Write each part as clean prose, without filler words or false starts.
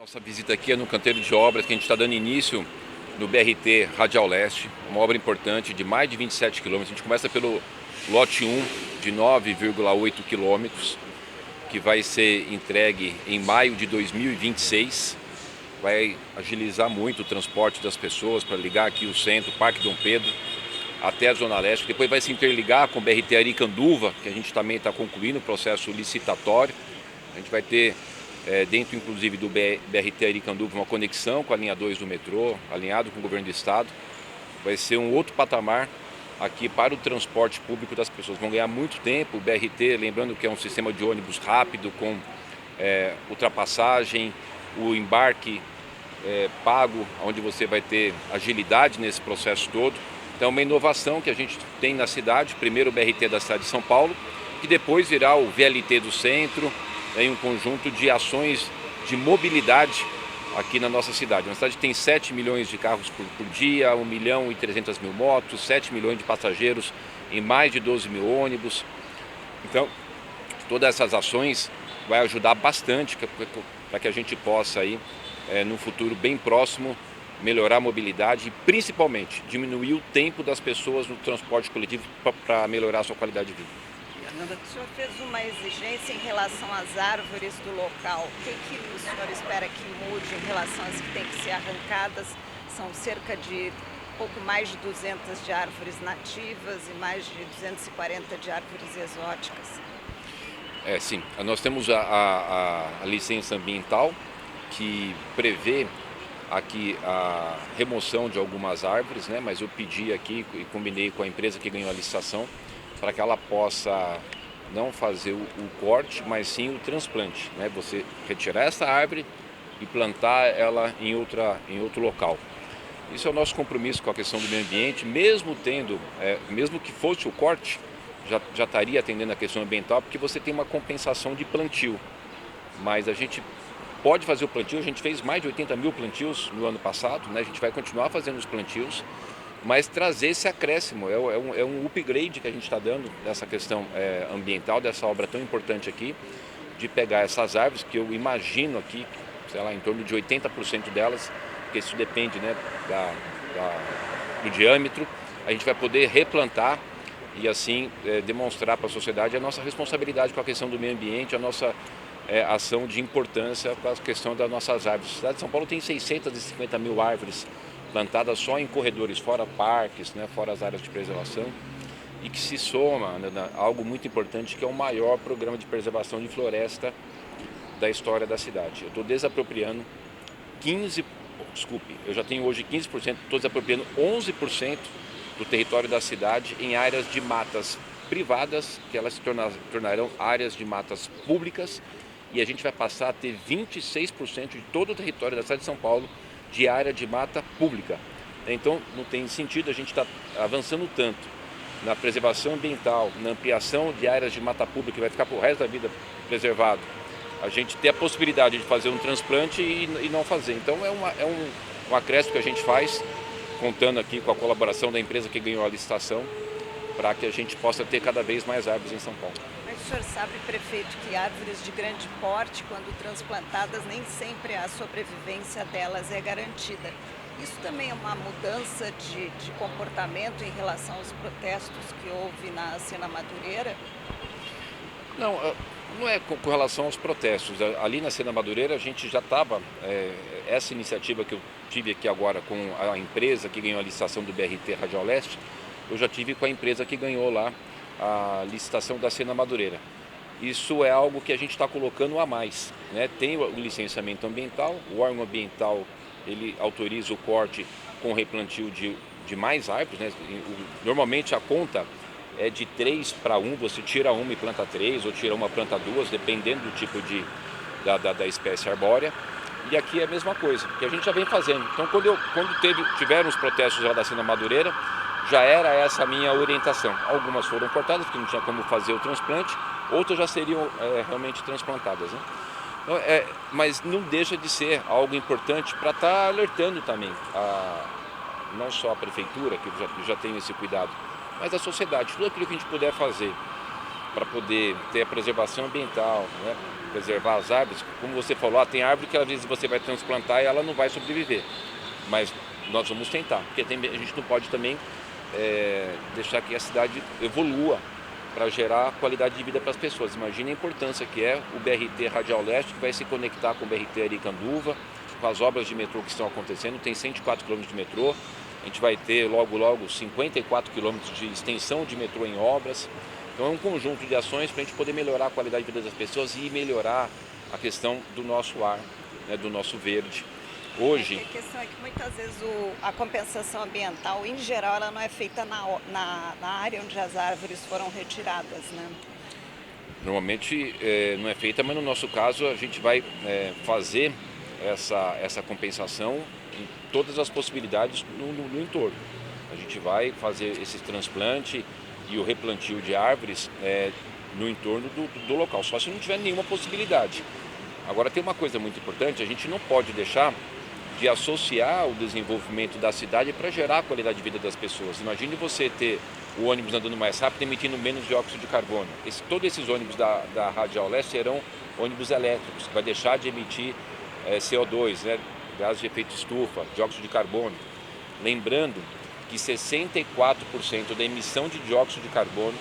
Nossa visita aqui é no canteiro de obras que a gente está dando início no BRT Radial Leste, uma obra importante de mais de 27 quilômetros. A gente começa pelo lote 1 de 9,8 quilômetros, que vai ser entregue em maio de 2026. Vai agilizar muito o transporte das pessoas para ligar aqui o centro, Parque Dom Pedro, até a Zona Leste. Depois vai se interligar com o BRT Aricanduva, que a gente também está concluindo o processo licitatório. A gente vai ter dentro inclusive do BRT Aricanduva uma conexão com a linha 2 do metrô, alinhado com o governo do estado. Vai ser um outro patamar aqui para o transporte público das pessoas. Vão ganhar muito tempo. O BRT, lembrando que é um sistema de ônibus rápido, com ultrapassagem, o embarque pago, onde você vai ter agilidade nesse processo todo. Então é uma inovação que a gente tem na cidade, primeiro o BRT da cidade de São Paulo, que depois virá o VLT do centro, em um conjunto de ações de mobilidade aqui na nossa cidade. Uma cidade que tem 7 milhões de carros por dia, 1 milhão e 300 mil motos, 7 milhões de passageiros em mais de 12 mil ônibus. Então, todas essas ações vai ajudar bastante para que a gente possa aí, num futuro bem próximo, melhorar a mobilidade e principalmente diminuir o tempo das pessoas no transporte coletivo para melhorar a sua qualidade de vida. O senhor fez uma exigência em relação às árvores do local. O que o senhor espera que mude em relação às que têm que ser arrancadas? São cerca de pouco mais de 200 de árvores nativas e mais de 240 de árvores exóticas. Sim, nós temos a licença ambiental que prevê aqui a remoção de algumas árvores, né? Mas eu pedi aqui e combinei com a empresa que ganhou a licitação para que ela possa não fazer o corte, mas sim o transplante, né? Você retirar essa árvore e plantar ela em outro local. Isso é o nosso compromisso com a questão do meio ambiente, mesmo mesmo que fosse o corte, já estaria atendendo a questão ambiental, porque você tem uma compensação de plantio. Mas a gente pode fazer o plantio, a gente fez mais de 80 mil plantios no ano passado, né? A gente vai continuar fazendo os plantios, mas trazer esse acréscimo, é um upgrade que a gente está dando dessa questão ambiental, dessa obra tão importante aqui, de pegar essas árvores, que eu imagino aqui, sei lá, em torno de 80% delas, porque isso depende, né, do diâmetro, a gente vai poder replantar e assim demonstrar para a sociedade a nossa responsabilidade com a questão do meio ambiente, a nossa ação de importância com a questão das nossas árvores. A cidade de São Paulo tem 650 mil árvores plantadas só em corredores, fora parques, né, fora as áreas de preservação, e que se soma, né, a algo muito importante, que é o maior programa de preservação de floresta da história da cidade. Eu estou desapropriando eu já tenho hoje 15%, estou desapropriando 11% do território da cidade em áreas de matas privadas, que elas se tornarão áreas de matas públicas, e a gente vai passar a ter 26% de todo o território da cidade de São Paulo de área de mata pública. Então não tem sentido a gente estar avançando tanto na preservação ambiental, na ampliação de áreas de mata pública, que vai ficar para o resto da vida preservado, a gente ter a possibilidade de fazer um transplante e não fazer. Então é um acréscimo que a gente faz, contando aqui com a colaboração da empresa que ganhou a licitação, para que a gente possa ter cada vez mais árvores em São Paulo. Mas o senhor sabe, prefeito, que árvores de grande porte, quando transplantadas, nem sempre a sobrevivência delas é garantida. Isso também é uma mudança de comportamento em relação aos protestos que houve na Sena Madureira? Não é com relação aos protestos. Ali na Sena Madureira a gente já estava, essa iniciativa que eu tive aqui agora com a empresa que ganhou a licitação do BRT Radial Leste, eu já tive com a empresa que ganhou lá a licitação da Sena Madureira. Isso é algo que a gente está colocando a mais, né? Tem o licenciamento ambiental, o órgão ambiental ele autoriza o corte com replantio de mais árvores, né? Normalmente a conta é de 3 para 1, você tira uma e planta 3, ou tira uma e planta 2, dependendo do tipo da espécie arbórea. E aqui é a mesma coisa, que a gente já vem fazendo. Então quando tiveram os protestos lá da Sena Madureira, já era essa a minha orientação. Algumas foram cortadas, porque não tinha como fazer o transplante, outras já seriam realmente transplantadas, né? Então, mas não deixa de ser algo importante para estar alertando também, não só a prefeitura, que já tem esse cuidado, mas a sociedade, tudo aquilo que a gente puder fazer para poder ter a preservação ambiental, né? Preservar as árvores. Como você falou, tem árvore que às vezes você vai transplantar e ela não vai sobreviver. Mas nós vamos tentar, porque a gente não pode também deixar que a cidade evolua para gerar qualidade de vida para as pessoas. Imagine a importância que é o BRT Radial Leste, que vai se conectar com o BRT Aricanduva, com as obras de metrô que estão acontecendo. Tem 104 km de metrô, a gente vai ter logo 54 km de extensão de metrô em obras. Então é um conjunto de ações para a gente poder melhorar a qualidade de vida das pessoas e melhorar a questão do nosso ar, né, do nosso verde. Hoje... A questão é que muitas vezes a compensação ambiental, em geral, ela não é feita na área onde as árvores foram retiradas, né? Normalmente não é feita, mas no nosso caso a gente vai fazer essa compensação em todas as possibilidades no entorno. A gente vai fazer esse transplante e o replantio de árvores no entorno do local, só se não tiver nenhuma possibilidade. Agora tem uma coisa muito importante, a gente não pode deixar de associar o desenvolvimento da cidade para gerar a qualidade de vida das pessoas. Imagine você ter o ônibus andando mais rápido, emitindo menos dióxido de carbono. Todos esses ônibus da Radial Leste serão ônibus elétricos, que vai deixar de emitir CO2, né, gás de efeito estufa, dióxido de carbono. Lembrando que 64% da emissão de dióxido de carbono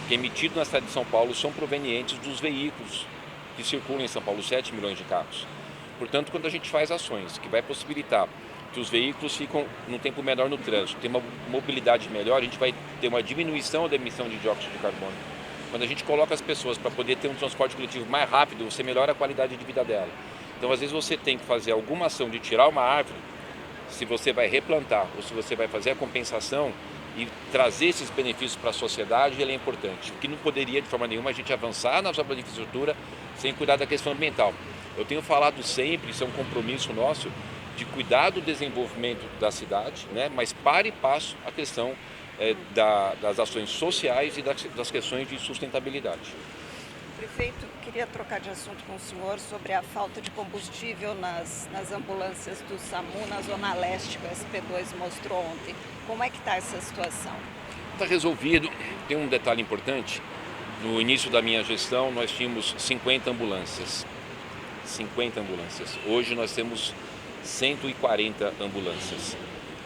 que é emitido na cidade de São Paulo são provenientes dos veículos que circulam em São Paulo, 7 milhões de carros. Portanto, quando a gente faz ações que vai possibilitar que os veículos ficam num tempo menor no trânsito, tem uma mobilidade melhor, a gente vai ter uma diminuição da emissão de dióxido de carbono. Quando a gente coloca as pessoas para poder ter um transporte coletivo mais rápido, você melhora a qualidade de vida dela. Então, às vezes você tem que fazer alguma ação de tirar uma árvore, se você vai replantar ou se você vai fazer a compensação e trazer esses benefícios para a sociedade, ele é importante. O que não poderia, de forma nenhuma, a gente avançar na obras de infraestrutura sem cuidar da questão ambiental. Eu tenho falado sempre, isso é um compromisso nosso, de cuidar do desenvolvimento da cidade, né? Mas para e passo a questão das ações sociais e das questões de sustentabilidade. Prefeito, queria trocar de assunto com o senhor sobre a falta de combustível nas ambulâncias do SAMU na Zona Leste, que o SP2 mostrou ontem. Como é que está essa situação? Está resolvido. Tem um detalhe importante. No início da minha gestão, nós tínhamos 50 ambulâncias. 50 ambulâncias. Hoje nós temos 140 ambulâncias.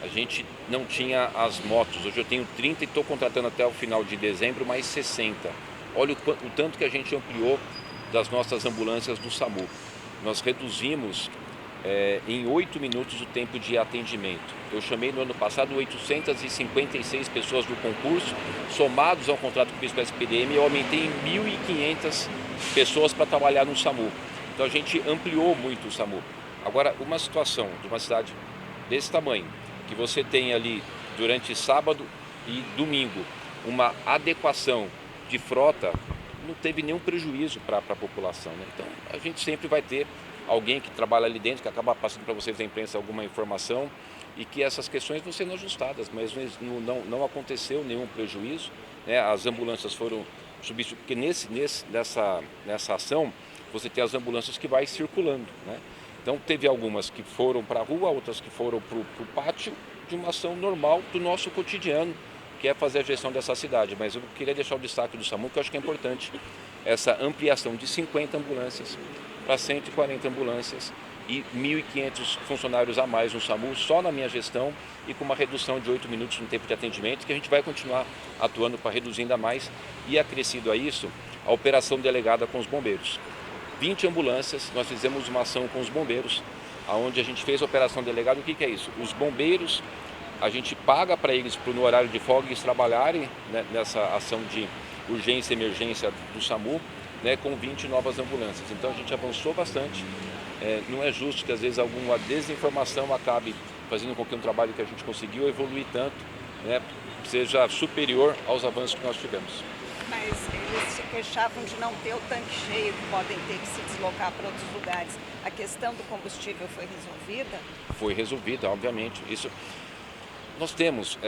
A gente não tinha as motos. Hoje eu tenho 30 e estou contratando até o final de dezembro mais 60. Olha o tanto que a gente ampliou das nossas ambulâncias do SAMU. Nós reduzimos em 8 minutos o tempo de atendimento. Eu chamei no ano passado 856 pessoas do concurso, somados ao contrato que fiz com a SPDM, eu aumentei em 1.500 pessoas para trabalhar no SAMU. Então a gente ampliou muito o SAMU. Agora, uma situação de uma cidade desse tamanho, que você tem ali durante sábado e domingo uma adequação de frota, não teve nenhum prejuízo para a população, né? Então a gente sempre vai ter alguém que trabalha ali dentro, que acaba passando para vocês da imprensa alguma informação e que essas questões vão sendo ajustadas, mas não aconteceu nenhum prejuízo, né? As ambulâncias foram substituídas, porque nessa ação você tem as ambulâncias que vai circulando, né? Então teve algumas que foram para a rua, outras que foram para o pátio, de uma ação normal do nosso cotidiano, que é fazer a gestão dessa cidade. Mas eu queria deixar o destaque do SAMU, que eu acho que é importante, essa ampliação de 50 ambulâncias para 140 ambulâncias e 1.500 funcionários a mais no SAMU, só na minha gestão, e com uma redução de 8 minutos no tempo de atendimento, que a gente vai continuar atuando para reduzir ainda mais, e acrescido a isso, a operação delegada com os bombeiros. 20 ambulâncias, nós fizemos uma ação com os bombeiros, onde a gente fez a operação delegada. O que é isso? Os bombeiros, a gente paga para eles, no horário de folga, eles trabalharem, né, nessa ação de urgência e emergência do SAMU, né, com 20 novas ambulâncias. Então a gente avançou bastante. Não é justo que às vezes alguma desinformação acabe fazendo com que um trabalho que a gente conseguiu evoluir tanto, né, seja superior aos avanços que nós tivemos. Mas eles se queixavam de não ter o tanque cheio, que podem ter que se deslocar para outros lugares. A questão do combustível foi resolvida? Foi resolvida, obviamente. Isso, nós temos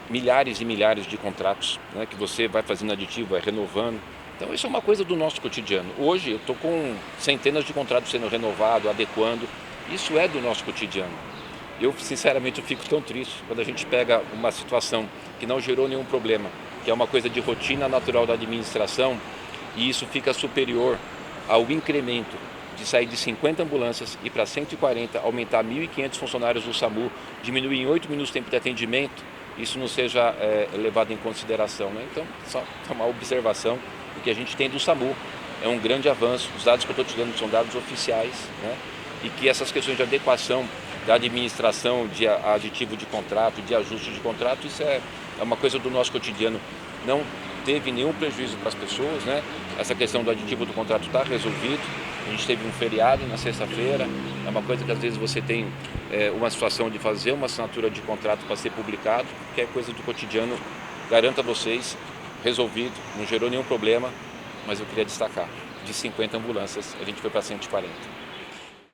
milhares e milhares de contratos, né, que você vai fazendo aditivo, vai renovando. Então isso é uma coisa do nosso cotidiano. Hoje eu estou com centenas de contratos sendo renovados, adequando. Isso é do nosso cotidiano. Eu, sinceramente, eu fico tão triste quando a gente pega uma situação que não gerou nenhum problema que é uma coisa de rotina natural da administração, e isso fica superior ao incremento de sair de 50 ambulâncias e para 140, aumentar 1.500 funcionários do SAMU, diminuir em 8 minutos o tempo de atendimento, isso não seja levado em consideração, né? Então, só uma observação do que a gente tem do SAMU. É um grande avanço, os dados que eu estou te dando são dados oficiais, né? E que essas questões de adequação da administração, de aditivo de contrato, de ajuste de contrato, isso é uma coisa do nosso cotidiano. Não teve nenhum prejuízo para as pessoas, né? Essa questão do aditivo do contrato está resolvido. A gente teve um feriado na sexta-feira, é uma coisa que às vezes você tem uma situação de fazer uma assinatura de contrato para ser publicado, que é coisa do cotidiano, garanto a vocês, resolvido, não gerou nenhum problema, mas eu queria destacar, de 50 ambulâncias a gente foi para 140.